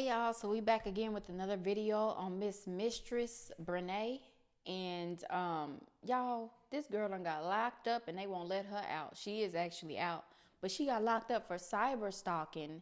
Hey y'all, so we back again with another video on Miss Mistress Brenay. And y'all, this girl done got locked up and they won't let her out. She is actually out, but she got locked up for cyber stalking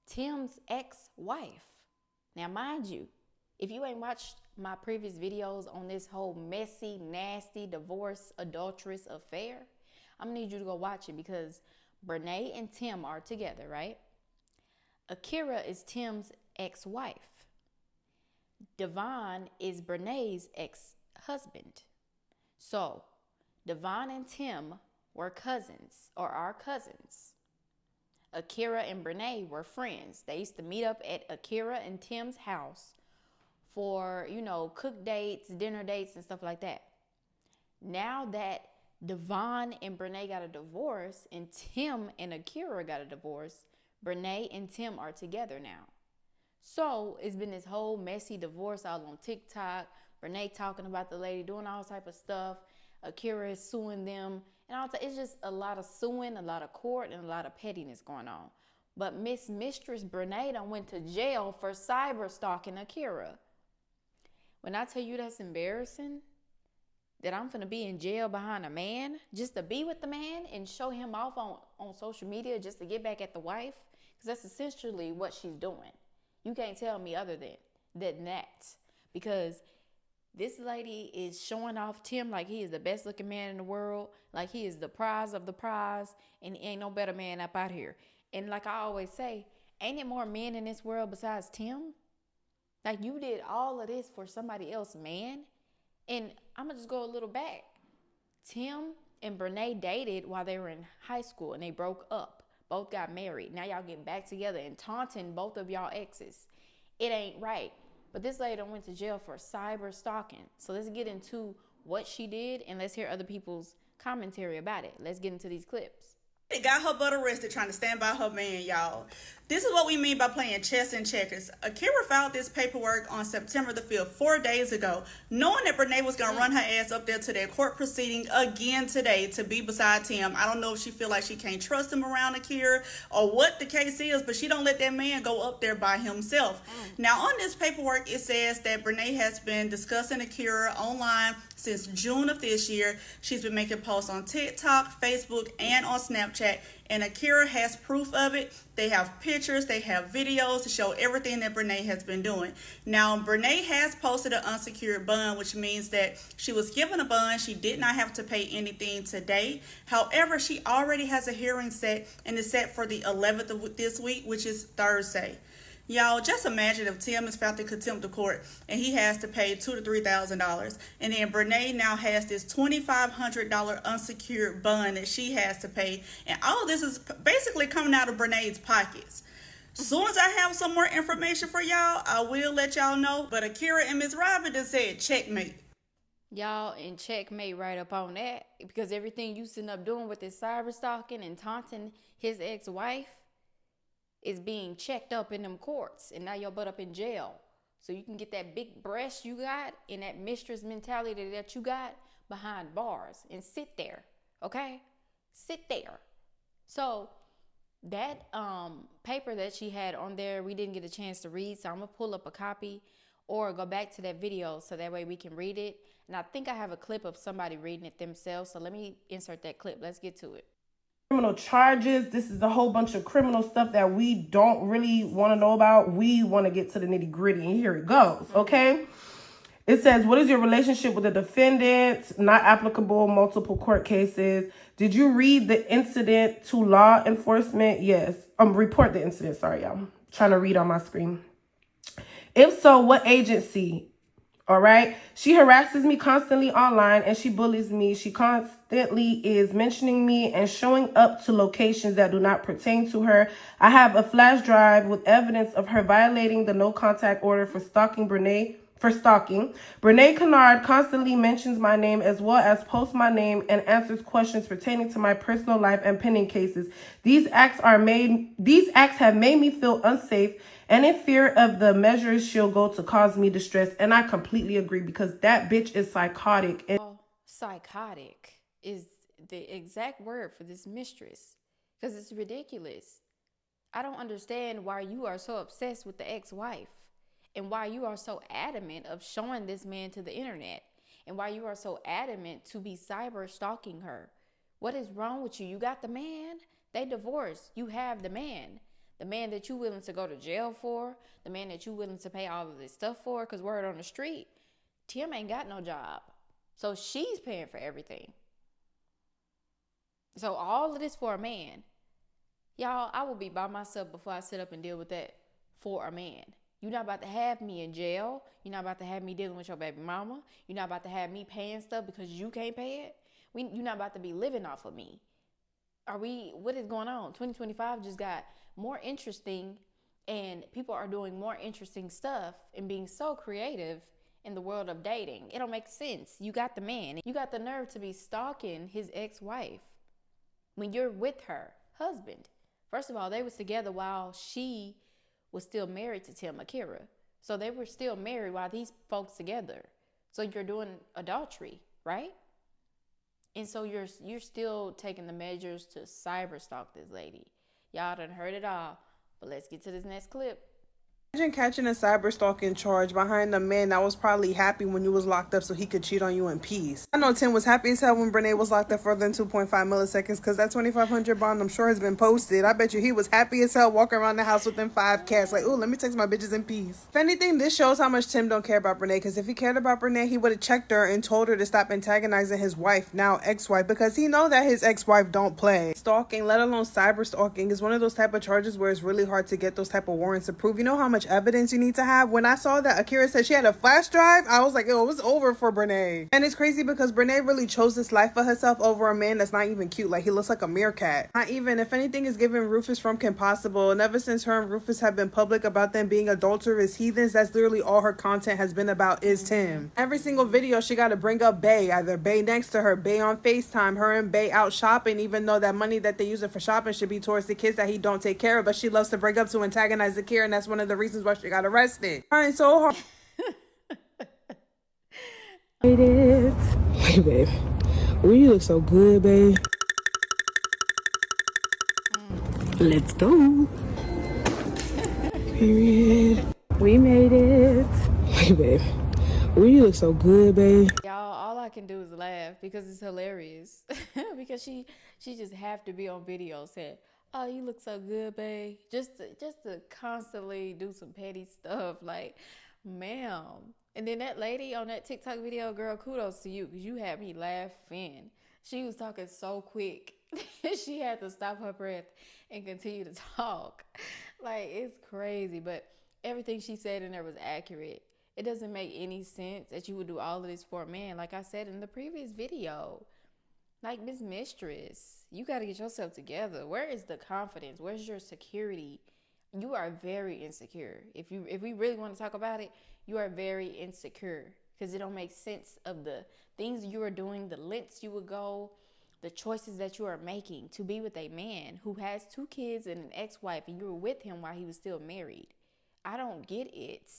Tim's ex-wife. Now mind you, if you ain't watched my previous videos on this whole messy, nasty, divorce, adulterous affair, I'm gonna need you to go watch it because Brenay and Tim are together, right? Akira is Tim's ex-wife. Devon is Brenay's ex-husband. So, Devon and Tim were cousins, or are cousins. Akira and Brenay were friends. They used to meet up at Akira and Tim's house for, cook dates, dinner dates, and stuff like that. Now that Devon and Brenay got a divorce and Tim and Akira got a divorce, Brenay and Tim are together now. So it's been this whole messy divorce all on TikTok. Brenay talking about the lady doing all type of stuff. Akira is suing them. And all it's just a lot of suing, a lot of court, and a lot of pettiness going on. But Miss Mistress Brenay done went to jail for cyber stalking Akira. When I tell you that's embarrassing, that I'm finna be in jail behind a man just to be with the man and show him off on social media just to get back at the wife, because that's essentially what she's doing. You can't tell me other than that, because this lady is showing off Tim like he is the best looking man in the world, like he is the prize of the prize, and ain't no better man up out here. And like I always say, ain't it more men in this world besides Tim? Like, you did all of this for somebody else, man. And I'm going to just go a little back. Tim and Brenay dated while they were in high school and they broke up. Both got married. Now y'all getting back together and taunting both of y'all exes. It ain't right. But this lady went to jail for cyber stalking. So let's get into what she did and let's hear other people's commentary about it. Let's get into these clips. They got her butt arrested trying to stand by her man, y'all. This is what we mean by playing chess and checkers. Akira filed this paperwork on September the 5th, 4 days ago, knowing that Brenay was going to run her ass up there to their court proceeding again today to be beside Tim. I don't know if she feel like she can't trust him around Akira or what the case is, but she don't let that man go up there by himself. Now, on this paperwork, it says that Brenay has been discussing Akira online since June of this year. She's been making posts on TikTok, Facebook, and on Snapchat, and Akira has proof of it. They have pictures, they have videos to show everything that Brenay has been doing. Now, Brenay has posted an unsecured bond, which means that she was given a bond. She did not have to pay anything today. However, she already has a hearing set, and it's set for the 11th of this week, which is Thursday. Y'all, just imagine if Tim is found in contempt of court and he has to pay $2,000 to $3,000, and then Brenay now has this $2,500 unsecured bond that she has to pay, and all of this is basically coming out of Brenay's pockets. Soon as I have some more information for y'all, I will let y'all know. But Akira and Miss Robin just said checkmate. Y'all, and checkmate right up on that, because everything you sitting up doing with this cyber stalking and taunting his ex-wife is being checked up in them courts, and now your butt up in jail. So you can get that big breast you got and that mistress mentality that you got behind bars and sit there, okay? Sit there. So that paper that she had on there, we didn't get a chance to read, so I'm gonna pull up a copy or go back to that video so that way we can read it. And I think I have a clip of somebody reading it themselves, so let me insert that clip. Let's get to it. Criminal charges. This is a whole bunch of criminal stuff that we don't really want to know about. We want to get to the nitty gritty, and here it goes. Okay. It says, what is your relationship with the defendant? Not applicable, multiple court cases. Did you read the incident to law enforcement? Yes. Report the incident. Sorry, y'all. I'm trying to read on my screen. If so, what agency? All right. She harasses me constantly online and she bullies me. She constantly is mentioning me and showing up to locations that do not pertain to her. I have a flash drive with evidence of her violating the no contact order for stalking Brenay. Brenay Kennard constantly mentions my name as well as posts my name and answers questions pertaining to my personal life and pending cases. These acts have made me feel unsafe and in fear of the measures she'll go to cause me distress. And I completely agree, because that bitch is psychotic. Psychotic is the exact word for this mistress, because it's ridiculous. I don't understand why you are so obsessed with the ex-wife and why you are so adamant of showing this man to the internet and why you are so adamant to be cyber stalking her. What is wrong with you? You got the man. They divorced. You have the man. The man that you willing to go to jail for, the man that you willing to pay all of this stuff for, because word on the street, Tim ain't got no job. So she's paying for everything. So all of this for a man. Y'all, I will be by myself before I sit up and deal with that for a man. You're not about to have me in jail. You're not about to have me dealing with your baby mama. You're not about to have me paying stuff because you can't pay it. You're not about to be living off of me. What is going on? 2025 just got more interesting, and people are doing more interesting stuff and being so creative in the world of dating. It don't make sense. You got the man. You got the nerve to be stalking his ex-wife when you're with her husband. First of all, they was together while she was still married to Tim Akira. So they were still married while these folks together. So you're doing adultery, right? And so you're still taking the measures to cyber stalk this lady. Y'all done heard it all. But let's get to this next clip. Imagine catching a cyber stalking charge behind a man that was probably happy when you was locked up so he could cheat on you in peace. I know Tim was happy as hell when Brenay was locked up for than 2.5 milliseconds because that 2,500 bond I'm sure has been posted. I bet you he was happy as hell walking around the house within 5 cats like, oh, let me text my bitches in peace. If anything, this shows how much Tim don't care about Brenay, because if he cared about Brenay, he would have checked her and told her to stop antagonizing his wife, now ex-wife, because he know that his ex-wife don't play. Stalking, let alone cyber stalking, is one of those type of charges where it's really hard to get those type of warrants approved. You know how much evidence you need to have? When I saw that Akira said she had a flash drive, I was like, yo, it was over for Brenay. And it's crazy because Brenay really chose this life for herself over a man that's not even cute. Like, he looks like a meerkat. Not even. If anything is giving Rufus from Kim Possible, and ever since her and Rufus have been public about them being adulterous heathens, that's literally all her content has been about is Tim. Every single video she got to bring up Bae, either Bae next to her, Bae on FaceTime, her and Bae out shopping, even though that money that they use it for shopping should be towards the kids that he don't take care of, but she loves to bring up to antagonize Akira, and that's one of the reasons why she got arrested. Trying so hard. It is. Hey, babe. Oh, you look so good, babe. Let's go. Period. We made it. Hey, babe. Oh, you look so good, babe. Y'all, all I can do is laugh because it's hilarious. Because she just have to be on video saying, oh, you look so good, babe. Just to constantly do some petty stuff. Like, ma'am. And then that lady on that TikTok video, girl, kudos to you because you had me laughing. She was talking so quick. She had to stop her breath and continue to talk. Like, it's crazy. But everything she said in there was accurate. It doesn't make any sense that you would do all of this for a man. Like I said in the previous video. Like, Miss Mistress, you got to get yourself together. Where is the confidence? Where's your security? You are very insecure. If we really want to talk about it, you are very insecure because it don't make sense of the things you are doing, the lengths you would go, the choices that you are making to be with a man who has 2 kids and an ex-wife, and you were with him while he was still married. I don't get it.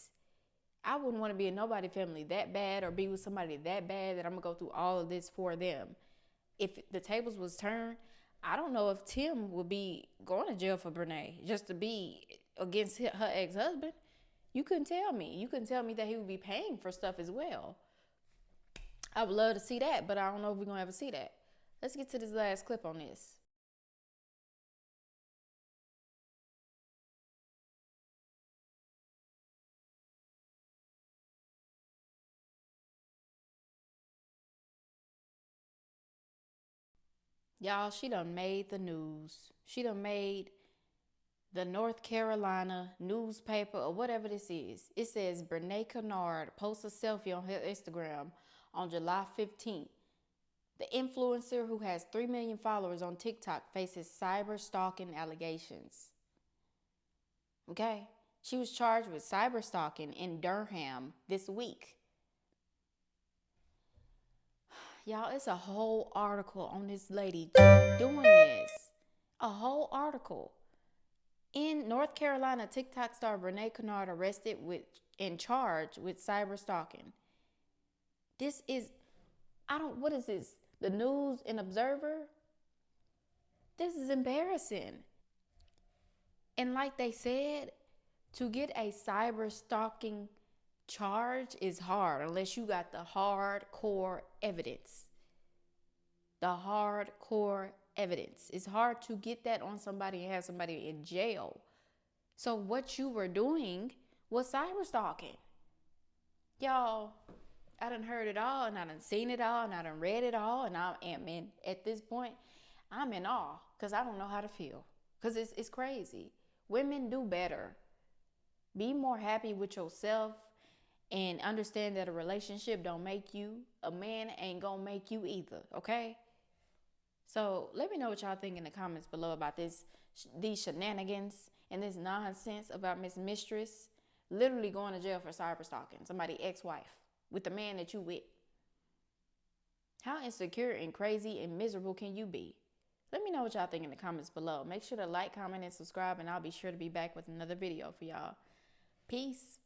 I wouldn't want to be in nobody family that bad or be with somebody that bad that I'm going to go through all of this for them. If the tables was turned, I don't know if Tim would be going to jail for Brenay just to be against her ex-husband. You couldn't tell me. You couldn't tell me that he would be paying for stuff as well. I would love to see that, but I don't know if we're going to ever see that. Let's get to this last clip on this. Y'all, she done made the news. She done made the North Carolina newspaper or whatever this is. It says Brenay Kennard posts a selfie on her Instagram on July 15th. The influencer who has 3 million followers on TikTok faces cyber stalking allegations. Okay? She was charged with cyber stalking in Durham this week. Y'all, it's a whole article on this lady doing this. A whole article. In North Carolina, TikTok star Brenay Kennard arrested and charged with cyber stalking. This is, what is this? The News and Observer? This is embarrassing. And like they said, to get a cyber stalking charge is hard unless you got the hardcore evidence. The hardcore evidence. It's hard to get that on somebody and have somebody in jail. So what you were doing was cyber stalking. Y'all, I done heard it all, and I done seen it all, and I done read it all, and I am in, at this point, I'm in awe, because I don't know how to feel. Because it's crazy. Women do better. Be more happy with yourself and understand that a relationship don't make you. A man ain't gonna make you either, okay? So let me know what y'all think in the comments below about these shenanigans and this nonsense about Miss Mistress literally going to jail for cyber stalking somebody's ex-wife with the man that you with. How insecure and crazy and miserable can you be? Let me know what y'all think in the comments below. Make sure to like, comment, and subscribe, and I'll be sure to be back with another video for y'all. Peace.